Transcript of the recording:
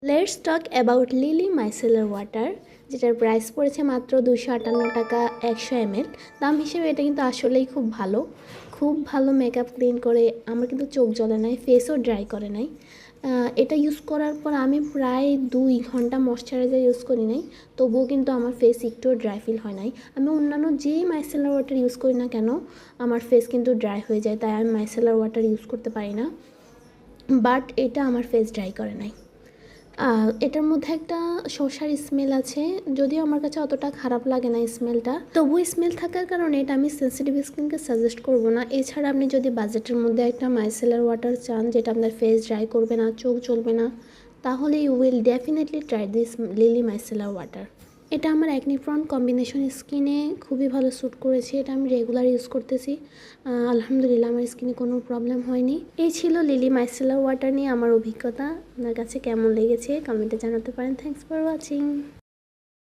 Let's talk about lily micellar water, যেটার price পড়েছে মাত্র 258 টাকা 100 ml। দাম হিসেবে এটা কিন্তু আসলেই খুব ভালো মেকআপ ক্লিন করে। আমার কিন্তু চোখ জ্বলে নাই, ফেসও ড্রাই করে নাই। এটা ইউজ করার পর আমি প্রায় 2 ঘন্টা ময়শ্চারাইজার ইউজ করি নাই, তবুও কিন্তু আমার ফেস একটুও ড্রাই ফিল হয় নাই। আমি অন্যান্য যে মাইসেলার ওয়াটার ইউজ করি না কেন, আমার ফেস কিন্তু ড্রাই হয়ে যায়, তাই আমি মাইসেলার ওয়াটার ইউজ করতে পারি না। বাট এটা আমার ফেস ড্রাই করে নাই। এটার মধ্যে একটা শসার স্মেল আছে, যদিও আমার কাছে অতটা খারাপ লাগে না স্মেলটা, তবু স্মেল থাকার কারণে এটা আমি সেন্সিটিভ স্কিনকে সাজেস্ট করব না। এছাড়া আপনি যদি বাজেটের মধ্যে একটা মাইসেলার ওয়াটার চান যেটা আপনার ফেস ড্রাই করবে না, চোখ জ্বলবে না, তাহলে you will definitely try this lily micellar water. এটা আমার অ্যাকনি প্রন কম্বিনেশন স্কিনে খুবই ভালো স্যুট করেছে, এটা আমি রেগুলার ইউজ করতেছি। আলহামদুলিল্লাহ আমার স্কিনে কোনো প্রবলেম হয়নি। এই ছিল লিলি মাইসেলার ওয়াটার নিয়ে আমার অভিজ্ঞতা। আপনার কাছে কেমন লেগেছে কমেন্টে জানাতে পারেন। Thanks for watching.